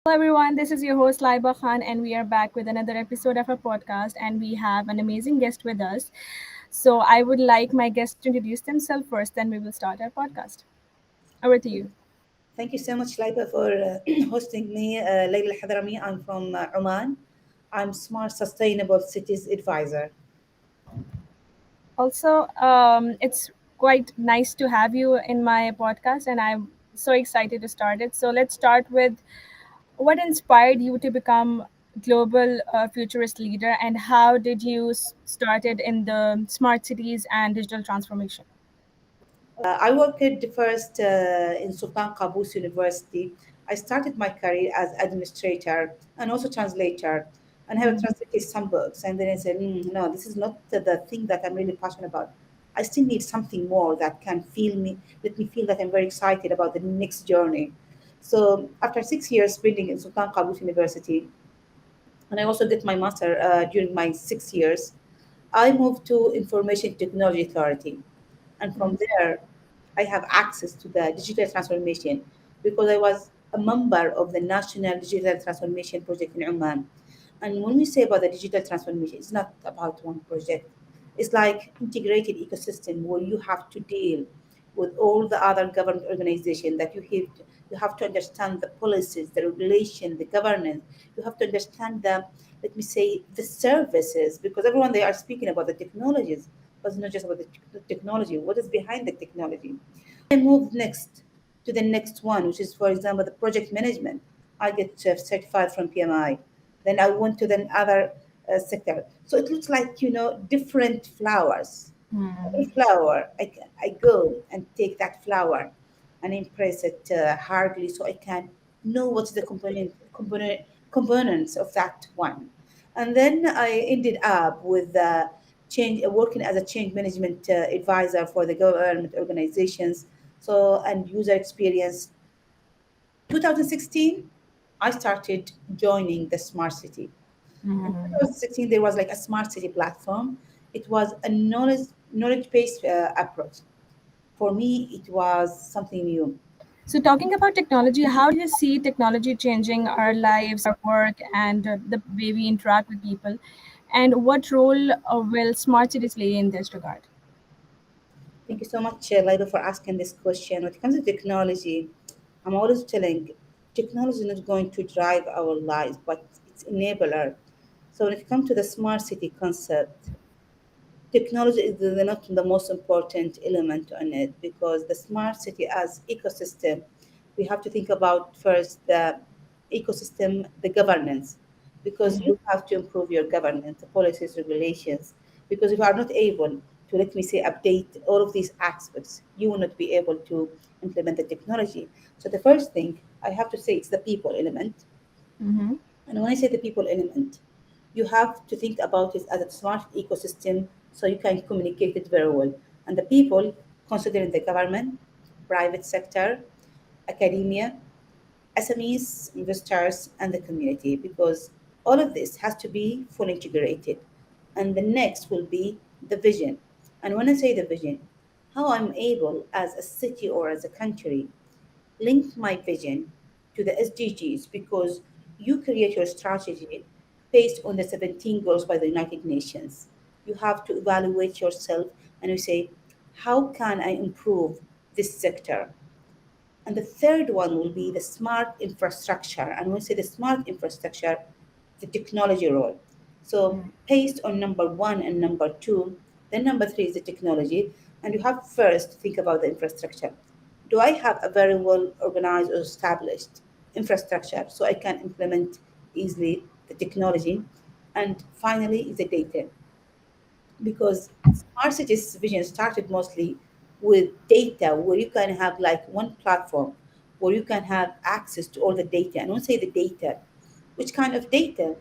Hello, everyone. This is your host, Laiba Khan, and we are back with another episode of our podcast. And we have an amazing guest with us. So, I would like my guests to introduce themselves first, then we will start our podcast. Over to you. Thank you so much, Laiba, for hosting me. Laila AL Hadhrami, I'm from Oman. I'm Smart Sustainable Cities Advisor. Also, it's quite nice to have you in my podcast, and I'm so excited to start it. So, let's start with what inspired you to become global futurist leader, and how did you started in the smart cities and digital transformation? I worked first in Sultan Qaboos University. I started my career as administrator and also translator, and have translated some books. And then I said, no, this is not the thing that I'm really passionate about. I still need something more that can feel me, let me feel that I'm very excited about the next journey. So after 6 years spending in Sultan Qaboos University, and I also did my master during my 6 years, I moved to Information Technology Authority. And from there, I have access to the digital transformation because I was a member of the National Digital Transformation Project in Oman. And when we say about the digital transformation, it's not about one project. It's like integrated ecosystem where you have to deal with all the other government organizations that you have to understand the policies, the regulation, the governance. You have to understand the, let me say, the services, because everyone they are speaking about the technologies, but it's not just about the technology. What is behind the technology? I moved next to the next one, which is, for example, the project management. I get certified from PMI. Then I went to the other sector. So it looks like, different flowers. Every flower, I go and take that flower and impress it hardly so I can know what's the components of that one. And then I ended up with change working as a change management advisor for the government organizations, so and user experience. 2016, I started joining the smart city. In 2016, there was like a smart city platform. It was a knowledge based approach. For me, it was something new. So, talking about technology, how do you see technology changing our lives, our work, and the way we interact with people? And what role will smart cities play in this regard? Thank you so much, Laila, for asking this question. When it comes to technology, I'm always telling technology is not going to drive our lives, but it's enabler. So when it comes to the smart city concept, technology is not the most important element on it, because the smart city as ecosystem, we have to think about first the ecosystem, the governance, because you have to improve your governance, the policies, regulations, because if you are not able to, let me say, update all of these aspects, you will not be able to implement the technology. So the first thing I have to say, it's the people element. Mm-hmm. And when I say the people element, you have to think about it as a smart ecosystem so you can communicate it very well. And the people, considering the government, private sector, academia, SMEs, investors, and the community, because all of this has to be fully integrated. And the next will be the vision. And when I say the vision, how I'm able as a city or as a country link my vision to the SDGs, because you create your strategy based on the 17 goals by the United Nations. You have to evaluate yourself and you say, how can I improve this sector? And the third one will be the smart infrastructure. And when we say the smart infrastructure, the technology role. So based on number one and number two, then number three is the technology. And you have first to think about the infrastructure. Do I have a very well organized or established infrastructure so I can implement easily the technology? And finally is the data, because smart cities vision started mostly with data, where you can have like one platform where you can have access to all the data. And when I say the data, which kind of data?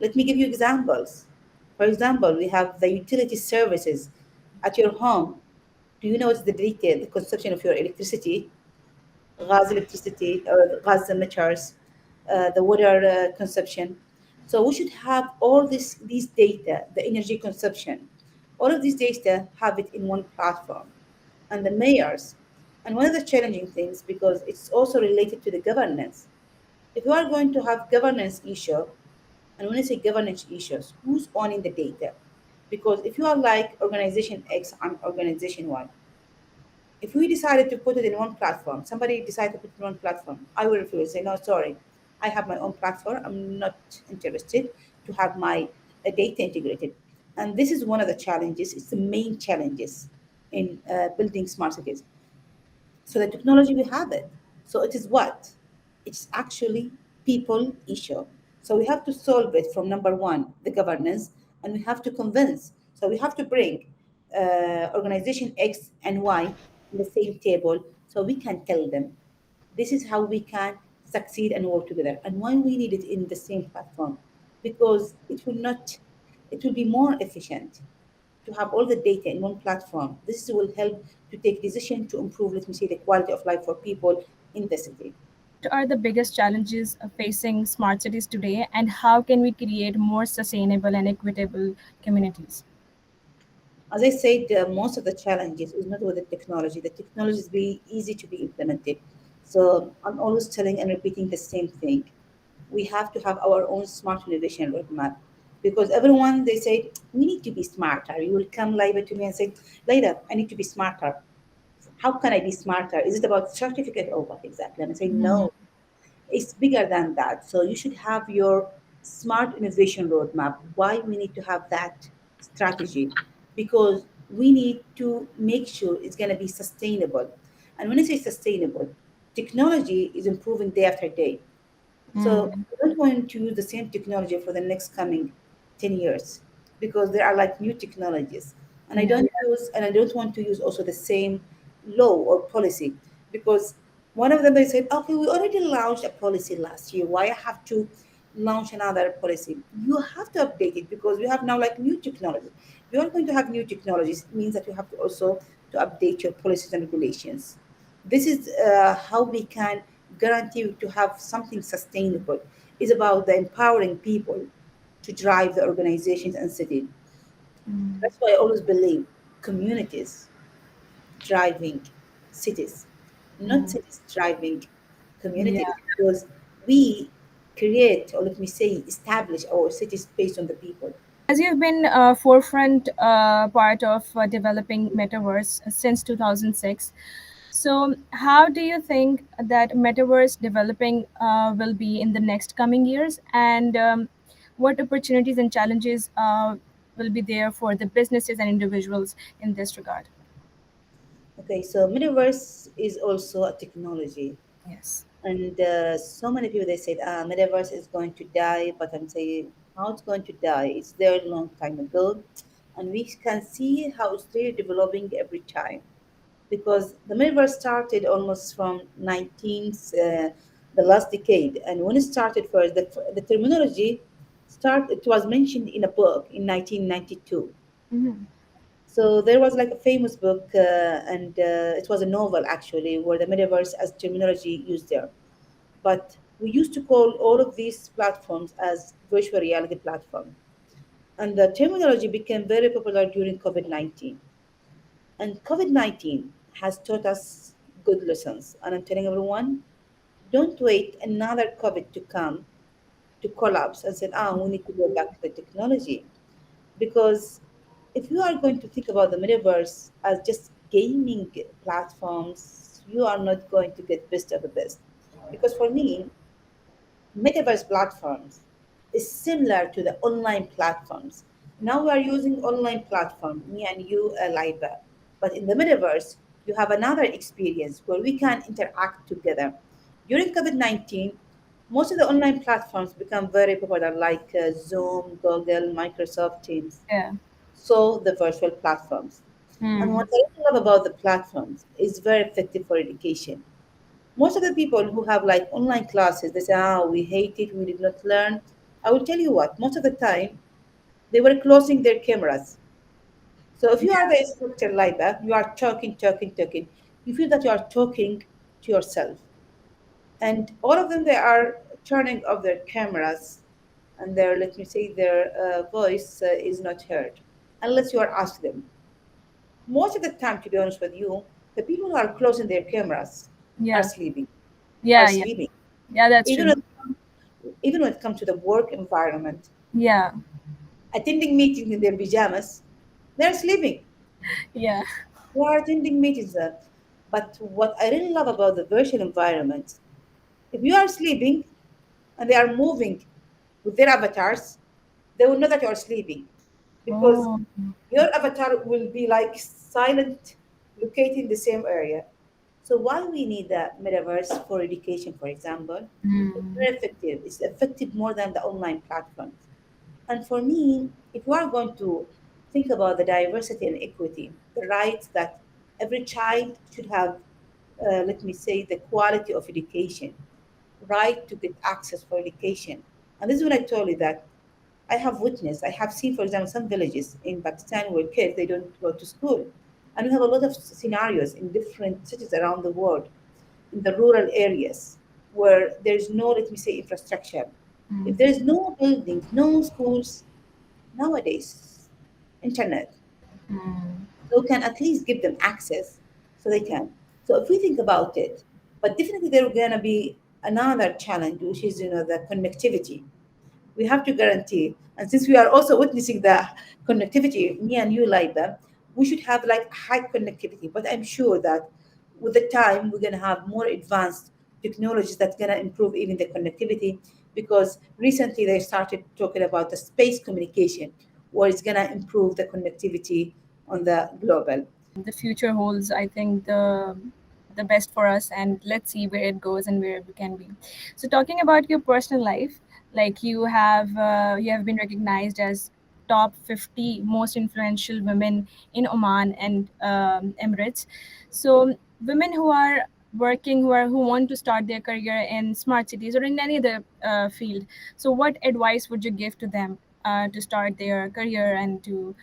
Let me give you examples. For example, we have the utility services at your home. Do you know what's the data, the consumption of your electricity, gas electricity, or gas emitters, the water consumption? So we should have all these data, the energy consumption, all of these data, have it in one platform. And the mayors, and one of the challenging things, because it's also related to the governance, If you are going to have governance issue, and when I say governance issues, who's owning the data? Because if you are like organization X, I'm organization Y. If we decided to put it in one platform, somebody decided to put it in one platform, I will refuse. Say, no, sorry, I have my own platform. I'm not interested to have my data integrated. And this is one of the challenges. It's the main challenges in building smart cities. So the technology we have it. So it is what? It's actually people issue. So we have to solve it from number one, the governance, and we have to convince. So we have to bring organization X and Y in the same table so we can tell them this is how we can succeed and work together. And why we need it in the same platform? Because it will be more efficient to have all the data in one platform. This will help to take decision to improve, let me say, the quality of life for people in the city. What are the biggest challenges facing smart cities today, and how can we create more sustainable and equitable communities? As I said, most of the challenges is not with the technology. The technology is very easy to be implemented. So I'm always telling and repeating the same thing. We have to have our own smart innovation roadmap because everyone they say we need to be smarter. You will come later to me and say, later, I need to be smarter. How can I be smarter? Is it about certificate or what exactly? And I say, no, it's bigger than that. So you should have your smart innovation roadmap. Why we need to have that strategy? Because we need to make sure it's going to be sustainable. And when I say sustainable, technology is improving day after day. So Mm, I don't want to use the same technology for the next coming 10 years because there are like new technologies. And yeah. I don't want to use also the same law or policy because one of them they said, okay, we already launched a policy last year. Why I have to launch another policy? You have to update it because we have now like new technology. If you are going to have new technologies, it means that you have to also to update your policies and regulations. This is how we can guarantee you to have something sustainable. It's about the empowering people to drive the organizations and city. Mm, That's why I always believe communities driving cities, not mm, cities driving yeah. communities, because we create, or let me say, establish our cities based on the people. As you've been forefront part of developing Metaverse since 2006, so how do you think that Metaverse developing will be in the next coming years, and what opportunities and challenges will be there for the businesses and individuals in this regard? Okay, so metaverse is also a technology. Yes. And so many people they said, metaverse is going to die, but I'm saying how it's going to die. It's there a long time ago, and we can see how it's really developing every time. Because the metaverse started almost from 19th, the last decade, and when it started first, the terminology it was mentioned in a book in 1992. Mm-hmm. So there was like a famous book, and it was a novel actually, where the metaverse as terminology used there. But we used to call all of these platforms as virtual reality platform. And the terminology became very popular during COVID-19. And COVID-19 has taught us good lessons. And I'm telling everyone, don't wait another COVID to come to collapse and say, we need to go back to the technology. Because if you are going to think about the metaverse as just gaming platforms, you are not going to get best of the best. Because for me, metaverse platforms is similar to the online platforms. Now we are using online platform, me and you, Laiba. But in the metaverse, you have another experience where we can interact together. During COVID-19, most of the online platforms become very popular, like Zoom, Google, Microsoft Teams. Yeah. So the virtual platforms. And Hmm. what I love about the platforms is very effective for education. Most of the people who have like online classes, they say, we hate it, we did not learn. I will tell you what, most of the time, they were closing their cameras. So if you are the instructor like that, you are talking, talking, talking. You feel that you are talking to yourself. And all of them, they are turning off their cameras and their, let me say, their voice is not heard unless you are asked them. Most of the time, to be honest with you, the people who are closing their cameras are Yeah. sleeping, are Yeah. Yeah. sleeping. Yeah. That's Either true. even when it comes to the work environment. Yeah. Attending meetings in their pajamas, they're sleeping. Yeah. They are attending meetings. But what I really love about the virtual environment, if you are sleeping and they are moving with their avatars, they will know that you are sleeping because Oh. your avatar will be like silent, located in the same area. So why we need the metaverse for education, for example, it's Mm. very effective. It's effective more than the online platforms. And for me, if you are going to think about the diversity and equity, the rights that every child should have, let me say, the quality of education, right to get access for education. And this is when I told you that I have witnessed, I have seen, for example, some villages in Pakistan where kids, they don't go to school. And we have a lot of scenarios in different cities around the world, in the rural areas, where there's no, let me say, infrastructure. If there's no buildings, no schools, nowadays, internet, Mm. so we can at least give them access so they can. So if we think about it, but definitely there are going to be another challenge, which is, the connectivity. We have to guarantee, and since we are also witnessing the connectivity, me and you, Laila, we should have like high connectivity. But I'm sure that with the time, we're going to have more advanced technologies that's going to improve even the connectivity. Because recently they started talking about the space communication, where it's going to improve the connectivity on the global. The future holds, I think, the best for us, and let's see where it goes and where we can be. So talking about your personal life, like you have been recognized as top 50 most influential women in Oman and Emirates. So women who are working, who want to start their career in smart cities or in any other field, so what advice would you give to them to start their career and to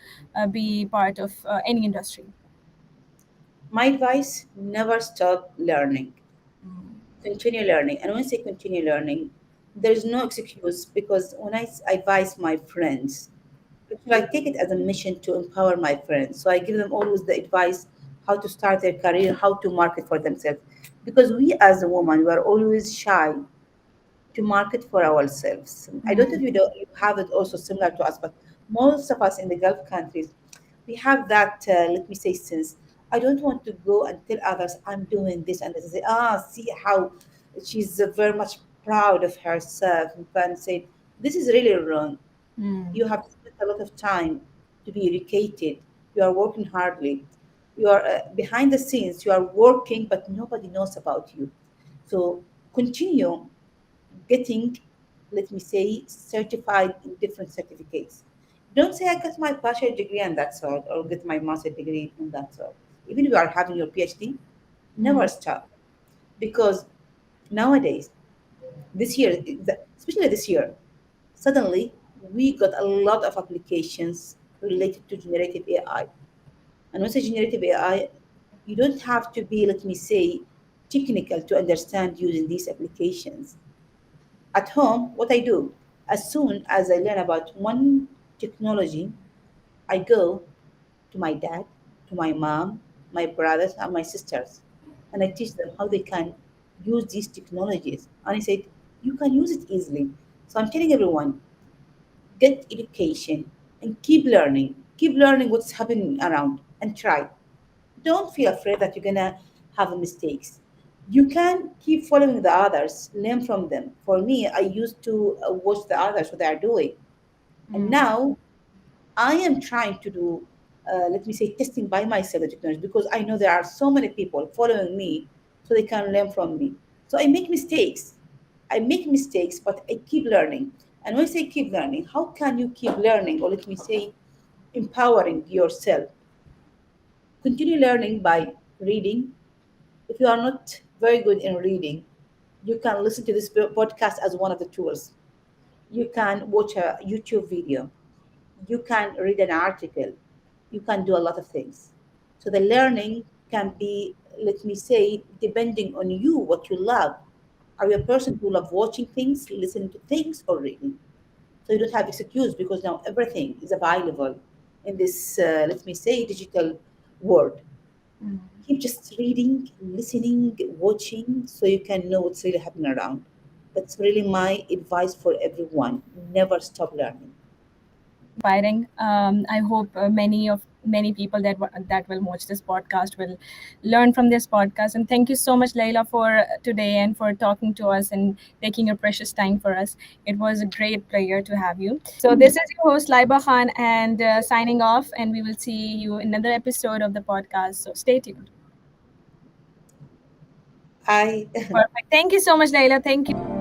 be part of any industry? My advice, never stop learning. Continue learning. And when I say continue learning, there's no excuse because when I advise my friends, actually, I take it as a mission to empower my friends. So I give them always the advice how to start their career, how to market for themselves. Because we as a woman, we are always shy to market for ourselves. I don't know if you have it also similar to us, but most of us in the Gulf countries, we have that, let me say, sense. I don't want to go and tell others I'm doing this and this. Say, see how she's very much proud of herself and say, this is really wrong. Mm. You have spent a lot of time to be educated. You are working hardly. You are behind the scenes. You are working, but nobody knows about you. So continue getting, let me say, certified in different certificates. Don't say I got my bachelor degree and that's all, or get my master degree and that's all. Even if you are having your PhD, never Mm. stop. Because nowadays, this year, especially this year, suddenly we got a lot of applications related to generative AI. And when I say generative AI, you don't have to be, let me say, technical to understand using these applications. At home, what I do, as soon as I learn about one technology, I go to my dad, to my mom, my brothers, and my sisters, and I teach them how they can use these technologies. And I said, you can use it easily. So I'm telling everyone, get education and keep learning what's happening around and try. Don't feel afraid that you're gonna have mistakes. You can keep following the others, learn from them. For me, I used to watch the others what they are doing, and Mm. now I am trying to do, let me say, testing by myself the technology because I know there are so many people following me, so they can learn from me. So I make mistakes. I make mistakes, but I keep learning. And when I say keep learning, how can you keep learning, or let me say, empowering yourself? Continue learning by reading. If you are not very good in reading, you can listen to this podcast as one of the tools. You can watch a YouTube video. You can read an article. You can do a lot of things. So the learning can be, let me say, depending on you, what you love. Are you a person who love watching things, listening to things, or reading? So you don't have excuse because now everything is available in this, let me say, digital world. Keep just reading, listening, watching, so you can know what's really happening around. That's really my advice for everyone. Never stop learning. Inspiring. I hope many people that will watch this podcast will learn from this podcast. And thank you so much, Layla, for today and for talking to us and taking your precious time for us. It was a great pleasure to have you. So this is your host Laiba Khan, and signing off. And we will see you in another episode of the podcast. So stay tuned. I Perfect. Thank you so much, Layla. Thank you.